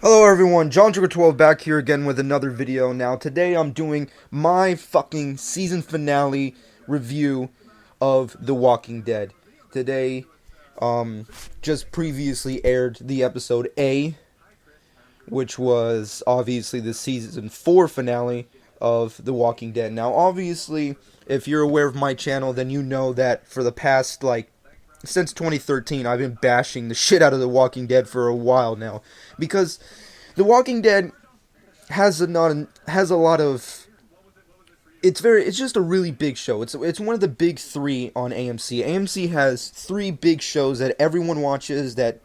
Hello everyone, John Trigger 12 back here again with another video. Now today I'm doing my fucking season finale review of The Walking Dead. Today, just previously aired the episode A, which was obviously the season 4 finale of The Walking Dead. Now obviously, if you're aware of my channel, then you know that for the past since 2013, I've been bashing the shit out of The Walking Dead for a while now, because The Walking Dead has a lot of. It's just a really big show. It's one of the big three on AMC. AMC has three big shows that everyone watches that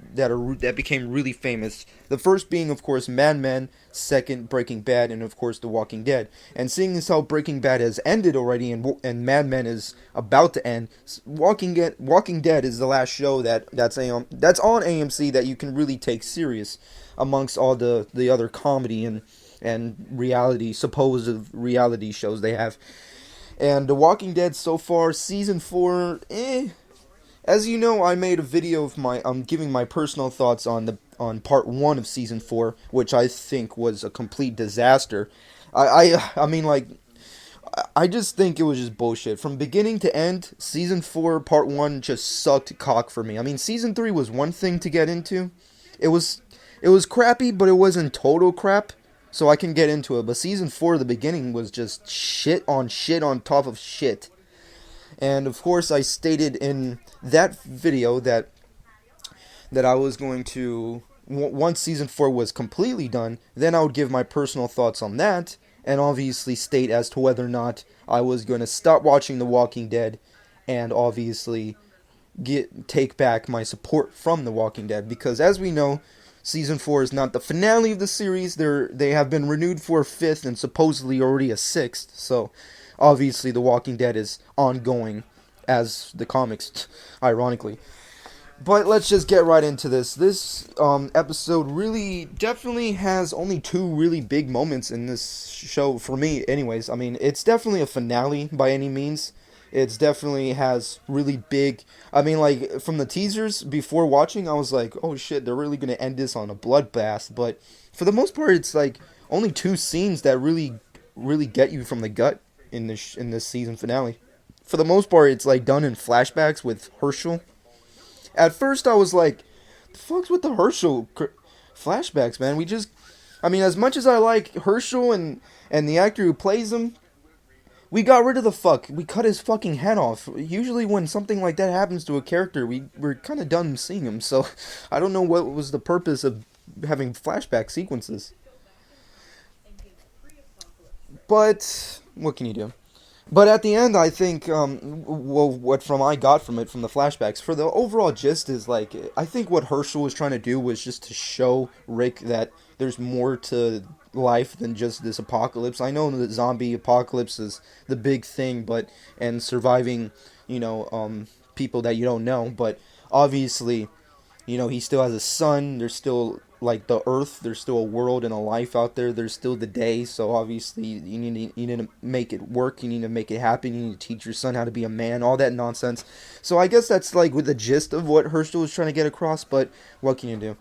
became really famous. The first being, of course, Mad Men. Second, Breaking Bad, and of course, The Walking Dead. And seeing as how Breaking Bad has ended already, and Mad Men is about to end, Walking Dead is the last show that's on AMC that you can really take serious amongst all the other comedy and supposed reality shows they have. And The Walking Dead so far, season 4, As you know, I made a video of I'm giving my personal thoughts on part 1 of season 4, which I think was a complete disaster. I mean, I just think it was just bullshit. From beginning to end, season 4, part 1 just sucked cock for me. I mean, season 3 was one thing to get into. It was crappy, but it wasn't total crap, so I can get into it. But season 4, the beginning was just shit on top of shit. And of course, I stated in that video that I was going to, once season 4 was completely done, then I would give my personal thoughts on that, and obviously state as to whether or not I was going to stop watching The Walking Dead, and obviously take back my support from The Walking Dead, because as we know, season 4 is not the finale of the series. They have been renewed for a 5th and supposedly already a 6th, so obviously The Walking Dead is ongoing as the comics, ironically. But let's just get right into this. This episode really definitely has only two really big moments in this show, for me anyways. I mean, it's definitely a finale by any means. It's definitely has really big. I mean, like, from the teasers before watching, I was like, oh shit, they're really going to end this on a bloodbath. But for the most part, it's like only two scenes that really get you from the gut in this season finale. For the most part, it's like done in flashbacks with Herschel. At first, I was like, the fuck's with the Herschel flashbacks, man? I mean, as much as I like Herschel and the actor who plays him, we got rid of the fuck. We cut his fucking head off. Usually when something like that happens to a character, we're kind of done seeing him. So I don't know what was the purpose of having flashback sequences. But what can you do? But at the end, I think, what I got from it, from the flashbacks, for the overall gist is, like, I think what Herschel was trying to do was just to show Rick that there's more to life than just this apocalypse. I know the zombie apocalypse is the big thing, and surviving, people that you don't know, but obviously, he still has a son. There's still, like, the earth. There's still a world and a life out there. There's still the day. So obviously, you need to make it work. You need to make it happen. You need to teach your son how to be a man. All that nonsense. So I guess that's, like, with the gist of what Herschel was trying to get across. But what can you do?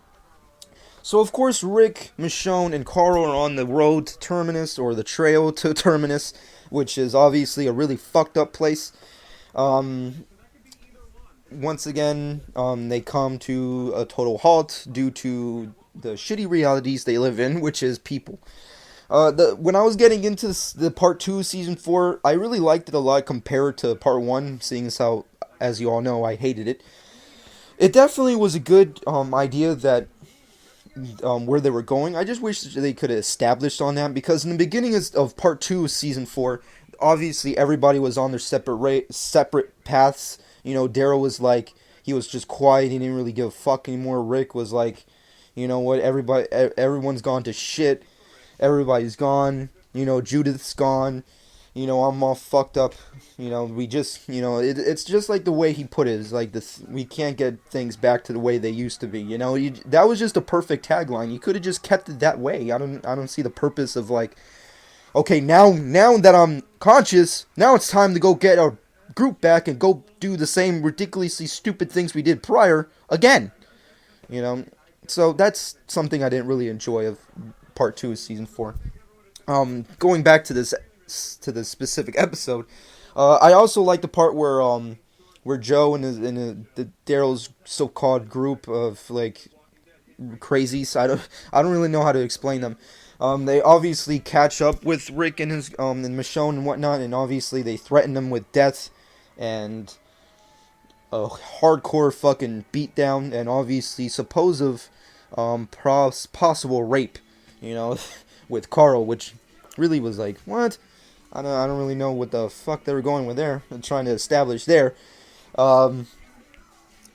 So of course, Rick, Michonne, and Carl are on the road to Terminus, or the trail to Terminus, which is obviously a really fucked up place. Once again, they come to a total halt due to the shitty realities they live in, which is people. When I was getting into the part 2 of season 4, I really liked it a lot compared to part 1, seeing as how, as you all know, I hated it. It definitely was a good idea that where they were going. I just wish they could have established on that, because in the beginning of part 2 of season 4, obviously everybody was on their separate paths. Daryl was like, he was just quiet. He didn't really give a fuck anymore. Rick was like, you know what, everyone's gone to shit. Everybody's gone. Judith's gone. I'm all fucked up. We just, it's just like the way he put it. Is like we can't get things back to the way they used to be. That was just a perfect tagline. You could have just kept it that way. I don't see the purpose of, like, okay, now that I'm conscious, now it's time to go get our group back and go do the same ridiculously stupid things we did prior again. So that's something I didn't really enjoy of part 2 of season 4. Going back to this specific episode, I also like the part where Joe the Daryl's so-called group of like crazies. I don't really know how to explain them. They obviously catch up with Rick and his and Michonne and whatnot, and obviously they threaten him with death and a hardcore fucking beatdown, and obviously possible rape, you know, with Carl, which really was like, what? I don't really know what the fuck they were going with there and trying to establish there. Um,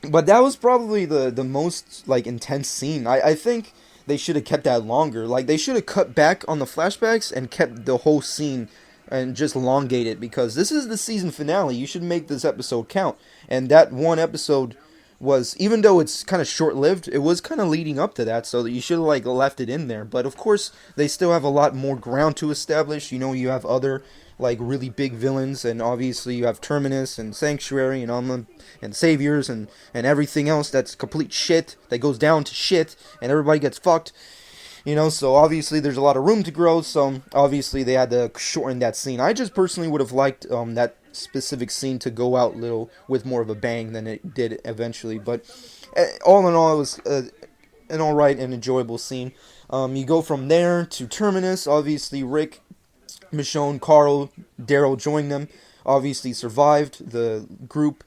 but that was probably the most like intense scene. I think they should have kept that longer. Like they should have cut back on the flashbacks and kept the whole scene and just elongate it, because this is the season finale. You should make this episode count. And that one episode was, even though it's kind of short-lived, it was kind of leading up to that, so that you should have like left it in there. But of course, they still have a lot more ground to establish. You know, you have other like really big villains, and obviously you have Terminus and Sanctuary and Saviors and everything else that's complete shit that goes down to shit, and everybody gets fucked. You know, so obviously there's a lot of room to grow, so obviously they had to shorten that scene. I just personally would have liked that specific scene to go out little with more of a bang than it did eventually. But all in all, it was an alright and enjoyable scene. You go from there to Terminus. Obviously Rick, Michonne, Carl, Daryl joined them. Obviously survived the group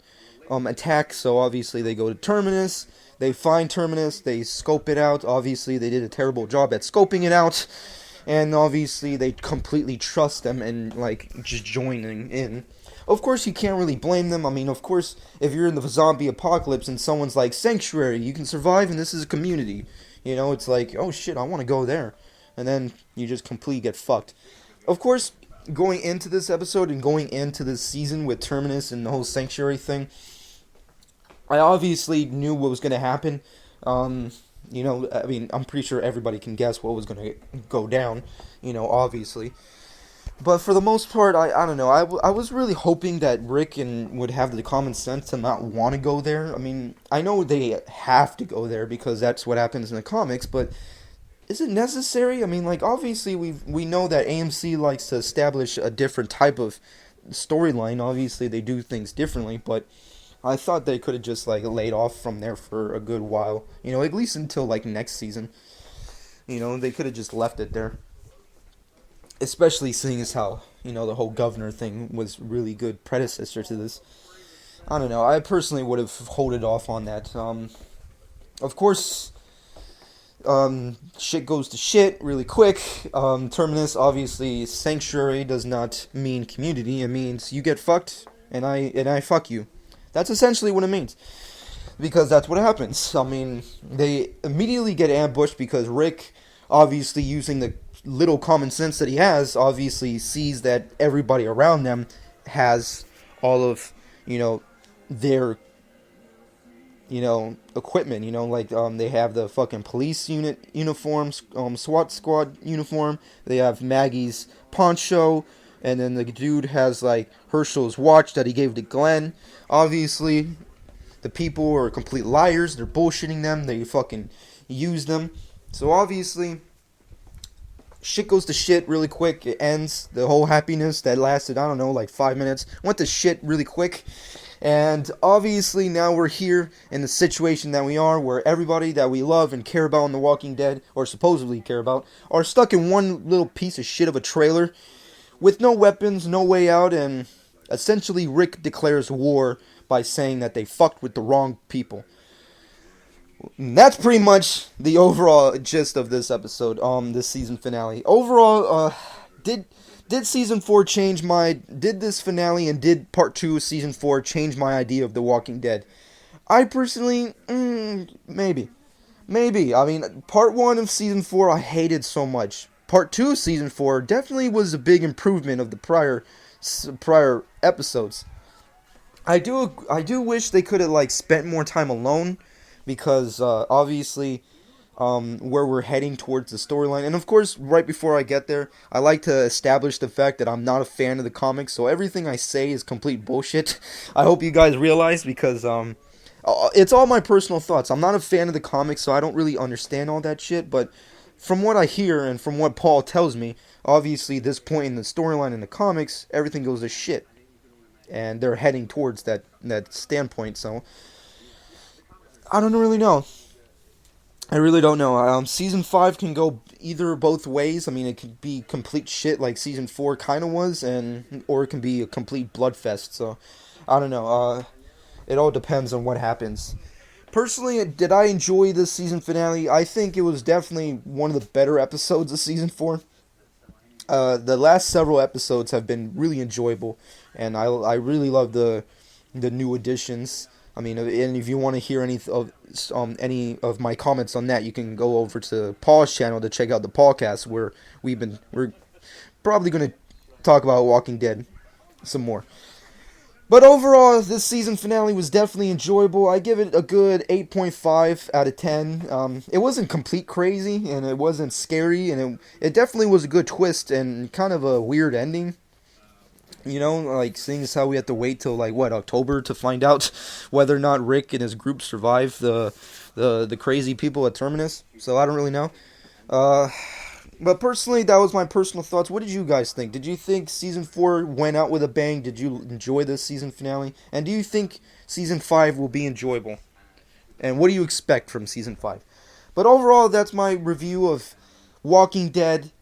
attack, so obviously they go to Terminus. They find Terminus, they scope it out. Obviously they did a terrible job at scoping it out, and obviously they completely trust them and like just joining in. Of course you can't really blame them. I mean, of course, if you're in the zombie apocalypse and someone's like, Sanctuary, you can survive and this is a community, you know, it's like, oh shit, I want to go there, and then you just completely get fucked. Of course, going into this episode and going into this season with Terminus and the whole Sanctuary thing, I obviously knew what was going to happen. You know, I mean, I'm pretty sure everybody can guess what was going to go down, you know, obviously. But for the most part, I don't know. I was really hoping that Rick would have the common sense to not want to go there. I mean, I know they have to go there because that's what happens in the comics, but is it necessary? I mean, like, obviously we know that AMC likes to establish a different type of storyline. Obviously, they do things differently, but I thought they could have just like laid off from there for a good while. You know, at least until like next season. You know, they could have just left it there. Especially seeing as how, you know, the whole governor thing was really good predecessor to this. I don't know. I personally would have holded off on that. Of course, shit goes to shit really quick. Terminus, obviously, Sanctuary does not mean community. It means you get fucked and I fuck you. That's essentially what it means, because that's what happens. I mean, they immediately get ambushed because Rick, obviously using the little common sense that he has, obviously sees that everybody around them has all of, you know, their, you know, equipment. You know, like they have the fucking police unit uniforms, SWAT squad uniform. They have Maggie's poncho. And then the dude has, like, Herschel's watch that he gave to Glenn. Obviously, the people are complete liars. They're bullshitting them. They fucking use them. So, obviously, shit goes to shit really quick. It ends. The whole happiness that lasted, I don't know, like 5 minutes, went to shit really quick. And, obviously, now we're here in the situation that we are, where everybody that we love and care about in The Walking Dead, or supposedly care about, are stuck in one little piece of shit of a trailer with no weapons, no way out, and essentially Rick declares war by saying that they fucked with the wrong people. And that's pretty much the overall gist of this episode, this season finale. Overall, did season 4 did this finale and did part 2 of season 4 change my idea of The Walking Dead? I personally, maybe. I mean, part 1 of season 4 I hated so much. Part 2 of season 4 definitely was a big improvement of the prior episodes. I do wish they could have like spent more time alone, because obviously where we're heading towards the storyline, and of course right before I get there, I like to establish the fact that I'm not a fan of the comics, so everything I say is complete bullshit. I hope you guys realize, because It's all my personal thoughts. I'm not a fan of the comics, so I don't really understand all that shit. But from what I hear and from what Paul tells me, obviously, this point in the storyline in the comics, everything goes to shit, and they're heading towards that standpoint. So I don't really know. I really don't know. Season 5 can go either both ways. I mean, it could be complete shit like season 4 kind of was, or it can be a complete bloodfest. So, I don't know. It all depends on what happens. Personally, did I enjoy this season finale? I think it was definitely one of the better episodes of season 4. The last several episodes have been really enjoyable, and I really love the new additions. I mean, and if you want to hear any of my comments on that, you can go over to Paul's channel to check out the podcast where we're probably going to talk about Walking Dead some more. But overall, this season finale was definitely enjoyable. I give it a good 8.5 out of 10. It wasn't complete crazy, and it wasn't scary, and it definitely was a good twist and kind of a weird ending. You know, like, seeing as how we have to wait till, like, what, October to find out whether or not Rick and his group survive the crazy people at Terminus. So I don't really know. But personally, that was my personal thoughts. What did you guys think? Did you think Season 4 went out with a bang? Did you enjoy this season finale? And do you think Season 5 will be enjoyable? And what do you expect from Season 5? But overall, that's my review of Walking Dead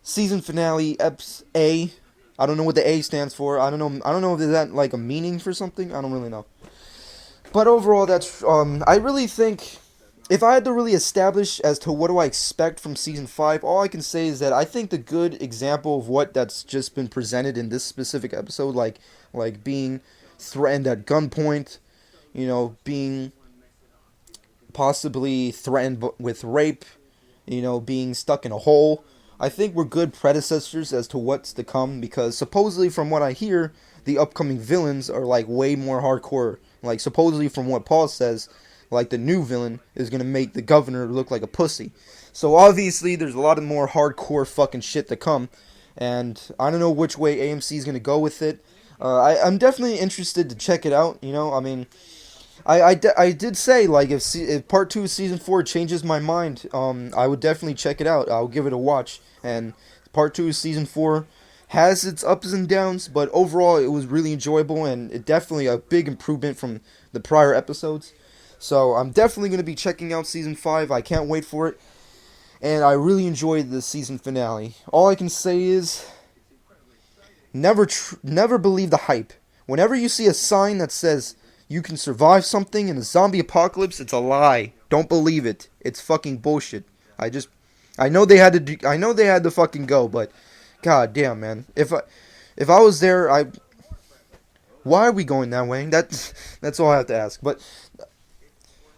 Season Finale Eps A. I don't know what the A stands for. I don't know if that like a meaning for something. I don't really know. But overall, that's I really think if I had to really establish as to what do I expect from season 5, all I can say is that I think the good example of what that's just been presented in this specific episode, like being threatened at gunpoint, you know, being possibly threatened with rape, you know, being stuck in a hole. I think we're good predecessors as to what's to come, because supposedly from what I hear, the upcoming villains are like way more hardcore. Like supposedly from what Paul says, like the new villain is going to make the governor look like a pussy. So obviously there's a lot of more hardcore fucking shit to come, and I don't know which way AMC is going to go with it. I'm definitely interested to check it out, you know, I mean, I did say, like, if part 2 of season 4 changes my mind, I would definitely check it out. I'll give it a watch. And part 2 of season 4 has its ups and downs, but overall it was really enjoyable, and it definitely a big improvement from the prior episodes. So I'm definitely going to be checking out season 5. I can't wait for it. And I really enjoyed the season finale. All I can say is, never believe the hype. Whenever you see a sign that says you can survive something in a zombie apocalypse, it's a lie. Don't believe it. It's fucking bullshit. I know they had to fucking go, but god damn, man. If I was there, why are we going that way? That's all I have to ask. But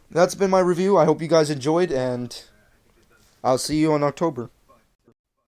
that's been my review. I hope you guys enjoyed, and I'll see you in October.